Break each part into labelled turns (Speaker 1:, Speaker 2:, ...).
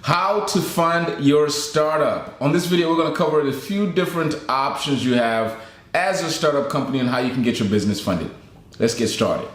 Speaker 1: How to fund your startup. On this video, we're going to cover a few different options you have as a startup company and how you can get your business funded. Let's get started.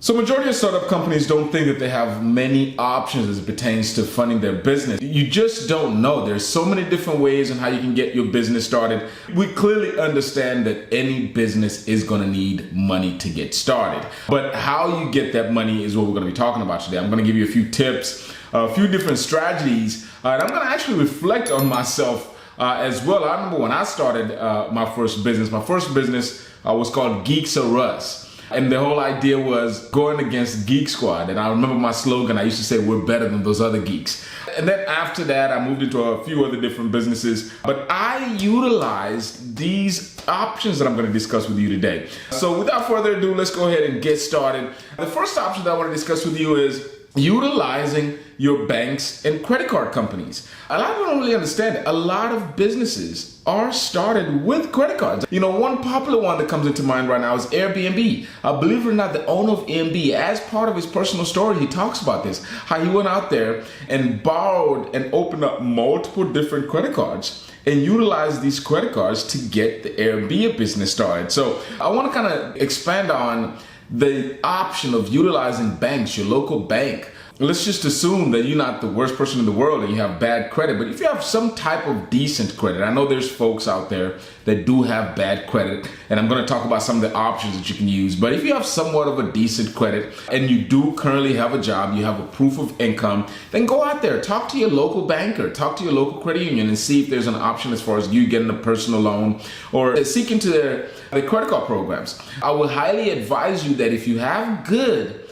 Speaker 1: So majority of startup companies don't think that they have many options as it pertains to funding their business. You just don't know. There's so many different ways on how you can get your business started. We clearly understand that any business is going to need money to get started. But how you get that money is what we're going to be talking about today. I'm going to give you a few tips, a few different strategies, and I'm going to actually reflect on myself as well. I remember when I started my first business was called Geeks or Us. And the whole idea was going against Geek Squad. And I remember my slogan, I used to say, we're better than those other geeks. And then after that, I moved into a few other different businesses. But I utilized these options that I'm going to discuss with you today. So without further ado, let's go ahead and get started. The first option that I want to discuss with you is utilizing your banks and credit card companies. A lot of people don't really understand it. A lot of businesses are started with credit cards. You know, one popular one that comes into mind right now is Airbnb. Believe it or not, the owner of Airbnb, as part of his personal story, he talks about this, how he went out there and borrowed and opened up multiple different credit cards and utilized these credit cards to get the Airbnb business started. So I want to kind of expand on the option of utilizing banks, your local bank. Let's just assume that you're not the worst person in the world and you have bad credit, but if you have some type of decent credit, I know there's folks out there that do have bad credit, and I'm going to talk about some of the options that you can use. But if you have somewhat of a decent credit and you do currently have a job, you have a proof of income, then go out there, talk to your local banker, talk to your local credit union and see if there's an option as far as you getting a personal loan or seek into their credit card programs. I would highly advise you that if you have good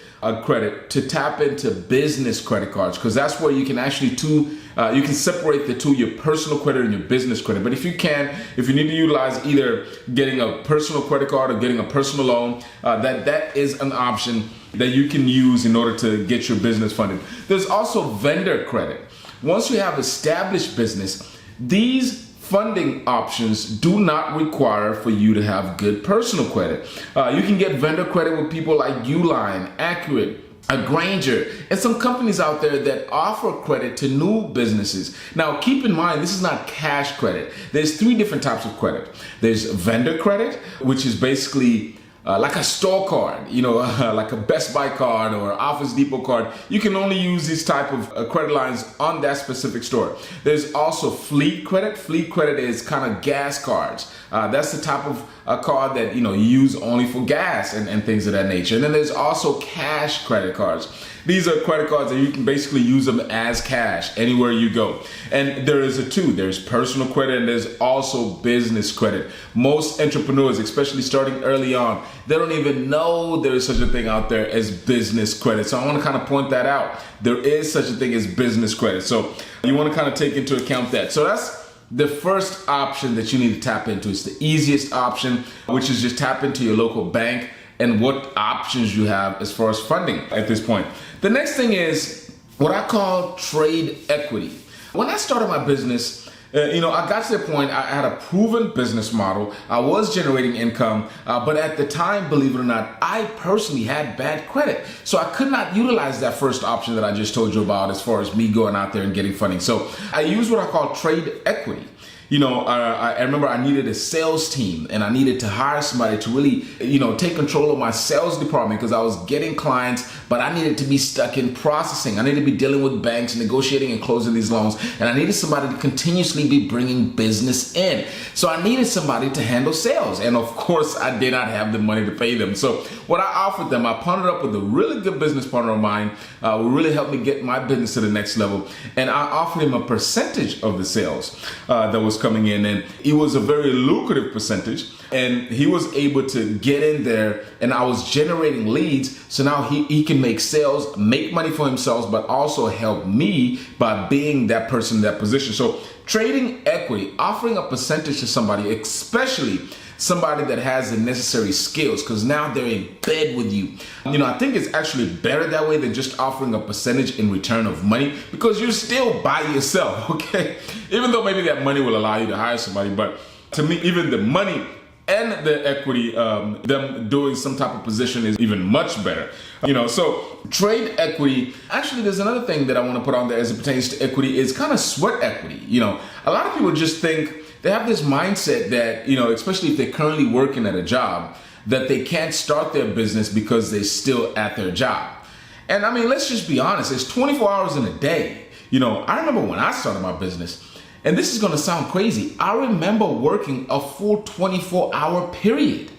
Speaker 1: credit, to tap into business credit cards, because that's where you can actually you can separate the two, your personal credit and your business credit. But if you need to utilize either getting a personal credit card or getting a personal loan, that is an option that you can use in order to get your business funded. There's also vendor credit. Once you have established business, these funding options do not require for you to have good personal credit. You can get vendor credit with people like Uline, Accurate, Granger, and some companies out there that offer credit to new businesses. Now, keep in mind, this is not cash credit. There's three different types of credit. There's vendor credit, which is basically like a store card, like a Best Buy card or Office Depot card. You can only use these type of credit lines on that specific store. There's also fleet credit. Fleet credit is kind of gas cards. That's the type of card that you use only for gas and things of that nature. And then there's also cash credit cards. These are credit cards that you can basically use them as cash anywhere you go. And there is there's personal credit and there's also business credit. Most entrepreneurs, especially starting early on, they don't even know there is such a thing out there as business credit. So I want to kind of point that out. There is such a thing as business credit. So you want to kind of take into account that. So that's the first option that you need to tap into. It's the easiest option, which is just tap into your local bank and what options you have as far as funding at this point. The next thing is what I call trade equity. When I started my business, I got to the point, I had a proven business model. I was generating income, but at the time, believe it or not, I personally had bad credit. So I could not utilize that first option that I just told you about as far as me going out there and getting funding. So I use what I call trade equity. I remember I needed a sales team and I needed to hire somebody to really, take control of my sales department because I was getting clients, but I needed to be stuck in processing. I needed to be dealing with banks, negotiating and closing these loans, and I needed somebody to continuously be bringing business in. So I needed somebody to handle sales. And of course, I did not have the money to pay them. So what I offered them, I partnered up with a really good business partner of mine who really helped me get my business to the next level. And I offered him a percentage of the sales that was coming in, and it was a very lucrative percentage, and he was able to get in there, and I was generating leads, so now he can make sales, make money for himself, but also help me by being that person in that position. So trading equity, offering a percentage to somebody, especially somebody that has the necessary skills, because now they're in bed with you. I think it's actually better that way than just offering a percentage in return of money, because you're still by yourself, okay? Even though maybe that money will allow you to hire somebody, but to me, even the money and the equity, them doing some type of position is even much better. So trade equity. Actually, there's another thing that I want to put on there as it pertains to equity is kind of sweat equity. A lot of people just think they have this mindset that, especially if they're currently working at a job, that they can't start their business because they're still at their job. And I mean, let's just be honest. It's 24 hours in a day. I remember when I started my business, and this is going to sound crazy, I remember working a full 24-hour period.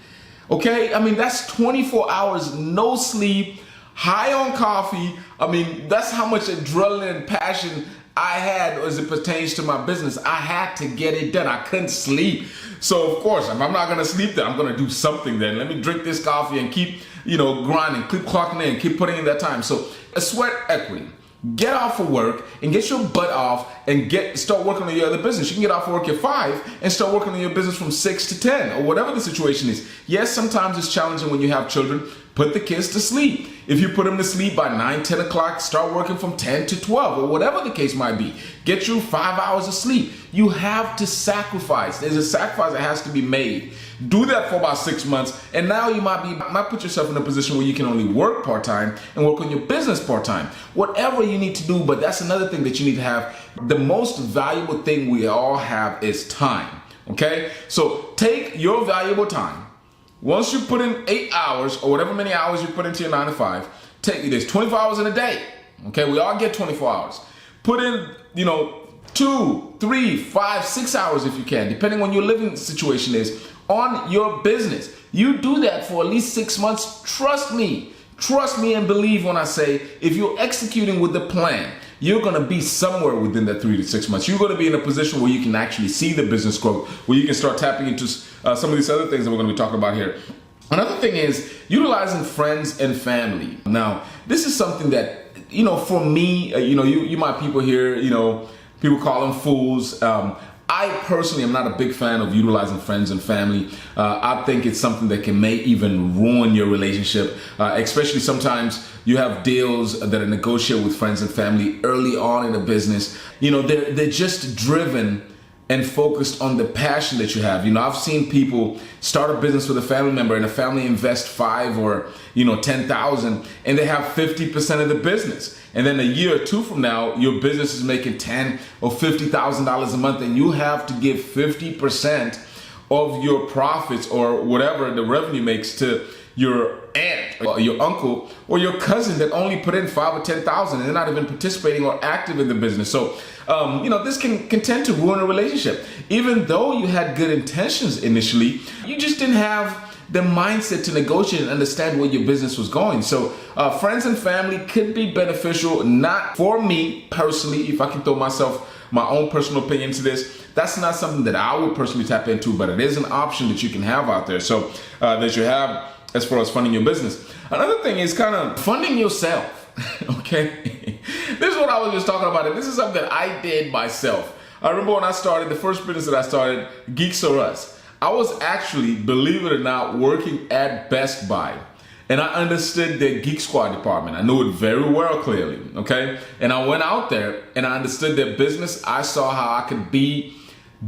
Speaker 1: Okay? I mean, that's 24 hours, no sleep, high on coffee. I mean, that's how much adrenaline and passion I had as it pertains to my business. I had to get it done. I couldn't sleep. So, of course, if I'm not going to sleep then, I'm going to do something then. Let me drink this coffee and keep, grinding, keep clocking in, keep putting in that time. So, a sweat equity. Get off of work and get your butt off and start working on your other business. You can get off of work at 5 and start working on your business from 6 to 10 or whatever the situation is. Yes, sometimes it's challenging when you have children. Put the kids to sleep. If you put them to sleep by 9, 10 o'clock, start working from 10 to 12 or whatever the case might be. Get you 5 hours of sleep. You have to sacrifice. There's a sacrifice that has to be made. Do that for about 6 months, and now you might put yourself in a position where you can only work part-time and work on your business part-time. Whatever you need to do, but that's another thing that you need to have. The most valuable thing we all have is time, okay? So take your valuable time. Once you put in 8 hours or whatever many hours you put into your 9 to 5, there's 24 hours in a day, okay? We all get 24 hours. Put in, 2, 3, 5, 6 hours if you can, depending on your living situation is, on your business. You do that for at least 6 months. Trust me and believe when I say, if you're executing with the plan, you're going to be somewhere within that 3 to 6 months. You're going to be in a position where you can actually see the business growth, where you can start tapping into some of these other things that we're going to be talking about here. Another thing is utilizing friends and family. Now, this is something that, for me, you my people here, people call them fools. I personally am not a big fan of utilizing friends and family. I think it's something that may even ruin your relationship, especially sometimes you have deals that are negotiated with friends and family early on in a business. They're just driven and focused on the passion that you have. I've seen people start a business with a family member and a family invest 5 or 10,000 and they have 50% of the business. And then a year or two from now, your business is making $10,000 or $50,000 a month, and you have to give 50% of your profits or whatever the revenue makes to your aunt or your uncle or your cousin that only put in 5 or 10,000 and they're not even participating or active in the business. So, this can tend to ruin a relationship. Even though you had good intentions initially, you just didn't have the mindset to negotiate and understand where your business was going. So friends and family could be beneficial, not for me personally, if I can throw my own personal opinion to this. That's not something that I would personally tap into, but it is an option that you can have out there. So that you have as far as funding your business. Another thing is kind of funding yourself. Okay. This is what I was just talking about. And this is something that I did myself. I remember when I started, the first business that I started, Geeks R Us. I was actually, believe it or not, working at Best Buy. And I understood their Geek Squad department. I knew it very well, clearly, okay? And I went out there and I understood their business. I saw how I could be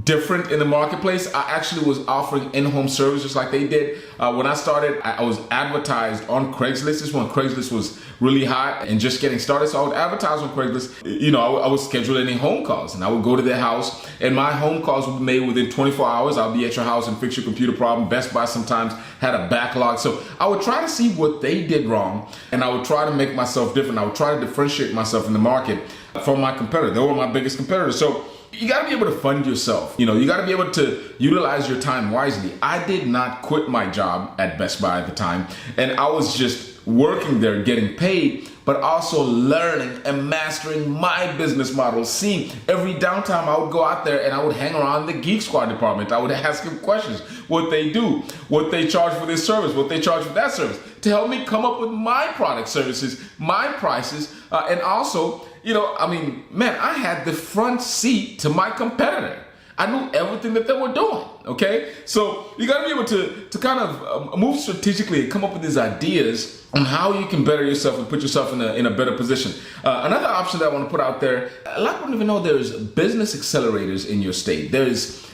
Speaker 1: different in the marketplace. I actually was offering in-home service just like they did. When I started, I was advertised on Craigslist. This is when Craigslist was really hot and just getting started. So I would advertise on Craigslist. I would schedule any home calls and I would go to their house and my home calls would be made within 24 hours. I'll be at your house and fix your computer problem. Best Buy sometimes had a backlog. So I would try to see what they did wrong and I would try to make myself different. I would try to differentiate myself in the market from my competitor. They were my biggest competitors. So you got to be able to fund yourself. You got to be able to utilize your time wisely. I did not quit my job at Best Buy at the time, and I was just working there, getting paid, but also learning and mastering my business model. See, every downtime I would go out there and I would hang around the Geek Squad department. I would ask them questions, what they do, what they charge for this service, what they charge for that service, to help me come up with my product services, my prices, and also, I had the front seat to my competitor. I knew everything that they were doing, okay? So you gotta be able to kind of move strategically and come up with these ideas on how you can better yourself and put yourself in a better position. Another option that I wanna put out there, a lot of people don't even know there's business accelerators in your state. There's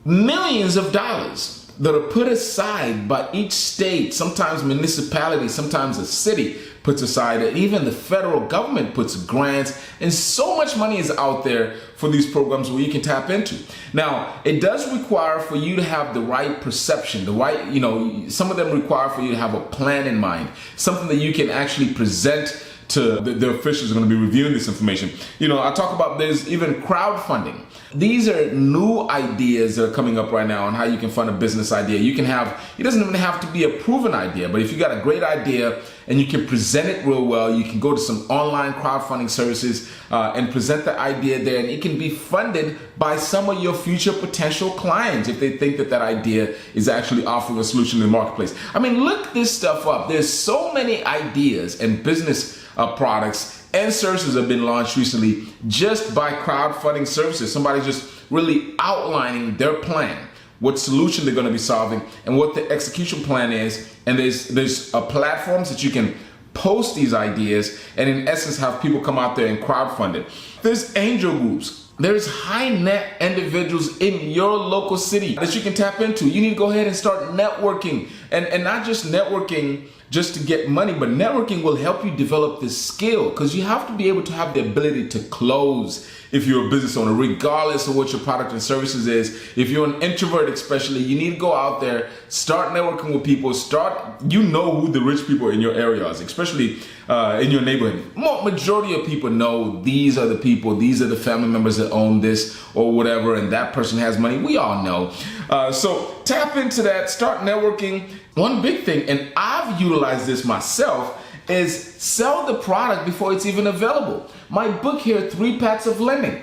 Speaker 1: millions of dollars that are put aside by each state, sometimes municipality, sometimes a city puts aside, and even the federal government puts grants, and so much money is out there for these programs where you can tap into. Now, it does require for you to have the right perception, the right, some of them require for you to have a plan in mind, something that you can actually present to the officials who are going to be reviewing this information. I talk about there's even crowdfunding. These are new ideas that are coming up right now on how you can fund a business idea. It doesn't even have to be a proven idea, but if you got a great idea and you can present it real well, you can go to some online crowdfunding services and present the idea there, and it can be funded by some of your future potential clients if they think that idea is actually offering a solution in the marketplace. I mean, look this stuff up. There's so many ideas and business products and services have been launched recently just by crowdfunding services. Somebody just really outlining their plan, what solution they're going to be solving, and what the execution plan is. And there's platforms that you can post these ideas and in essence have people come out there and crowdfund it. There's angel groups. There's high net individuals in your local city that you can tap into. You need to go ahead and start networking, and not just networking just to get money, but networking will help you develop this skill, because you have to be able to have the ability to close if you're a business owner, regardless of what your product and services is. If you're an introvert especially, you need to go out there, start networking with people, who the rich people in your area are, especially in your neighborhood. Majority of people know these are the people, these are the family members that own this or whatever, and that person has money. We all know. So tap into that, start networking. One big thing, and I've utilized this myself, is sell the product before it's even available. My book here, 3 Paths of Lending.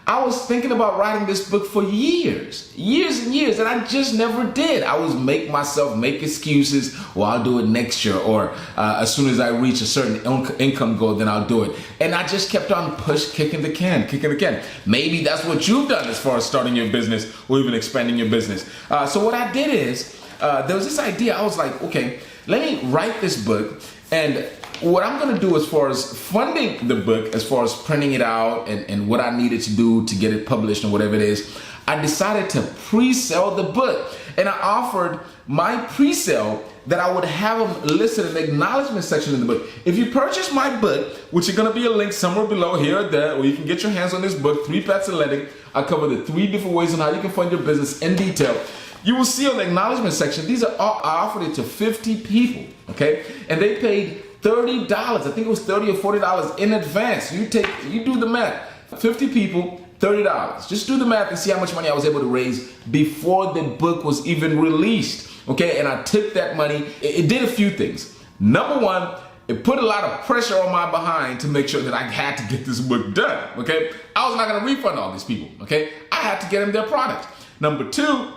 Speaker 1: I was thinking about writing this book for years and years, and I just never did. I was make excuses. Well, I'll do it next year, or as soon as I reach a certain income goal, then I'll do it. And I just kept on kicking the can. Maybe that's what you've done as far as starting your business or even expanding your business. So what I did is, there was this idea. I was like, okay, let me write this book, and what I'm going to do as far as funding the book, as far as printing it out and what I needed to do to get it published and whatever it is, I decided to pre-sell the book. And I offered my pre-sale that I would have them listed in the acknowledgement section in the book. If you purchase my book, which is going to be a link somewhere below here or there, where you can get your hands on this book, 3 Paths of Lending. I cover the 3 different ways on how you can fund your business in detail. You will see on the acknowledgement section, I offered it to 50 people, okay? And they paid $30. I think it was $30 or $40 in advance. You do the math. 50 people, $30. Just do the math and see how much money I was able to raise before the book was even released, okay? And I took that money. It did a few things. Number one, it put a lot of pressure on my behind to make sure that I had to get this book done, okay? I was not going to refund all these people, okay? I had to get them their product. Number two,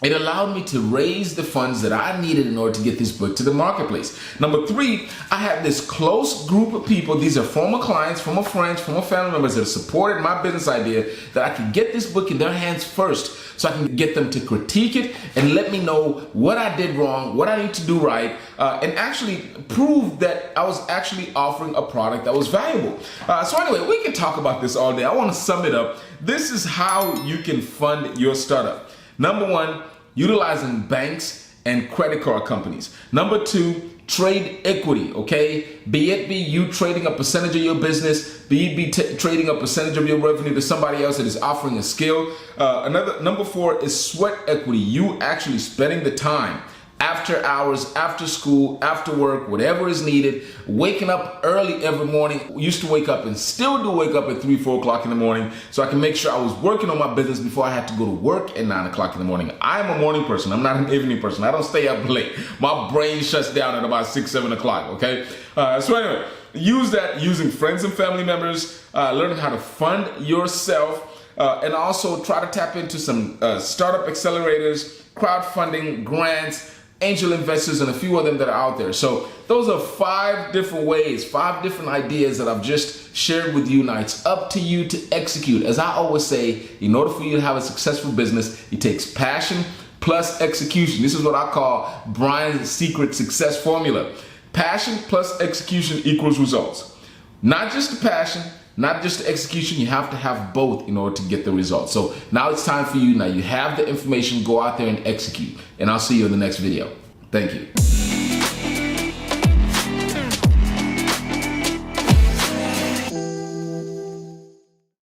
Speaker 1: it allowed me to raise the funds that I needed in order to get this book to the marketplace. Number 3, I had this close group of people. These are former clients, former friends, former family members that supported my business idea, that I could get this book in their hands first so I can get them to critique it and let me know what I did wrong, what I need to do right, and actually prove that I was actually offering a product that was valuable. So anyway, we can talk about this all day. I want to sum it up. This is how you can fund your startup. Number 1, utilizing banks and credit card companies. Number 2, trade equity, okay? Be you trading a percentage of your business, be trading a percentage of your revenue to somebody else that is offering a skill. Number 4 is sweat equity. You actually spending the time after hours, after school, after work, whatever is needed, waking up early every morning. Used to wake up and still do wake up at 3, 4 o'clock in the morning so I can make sure I was working on my business before I had to go to work at 9 o'clock in the morning. I'm a morning person. I'm not an evening person. I don't stay up late. My brain shuts down at about 6, 7 o'clock, okay? So anyway, use that using friends and family members, learning how to fund yourself, and also try to tap into some startup accelerators, crowdfunding, grants, angel investors, and a few of them that are out there. So those are 5 different ways, 5 different ideas that I've just shared with you. Now it's up to you to execute. As I always say, in order for you to have a successful business, it takes passion plus execution. This is what I call Brian's secret success formula. Passion plus execution equals results. Not just the passion, not just the execution. You have to have both in order to get the results. So now it's time for you. Now you have the information, go out there and execute. And I'll see you in the next video. Thank you.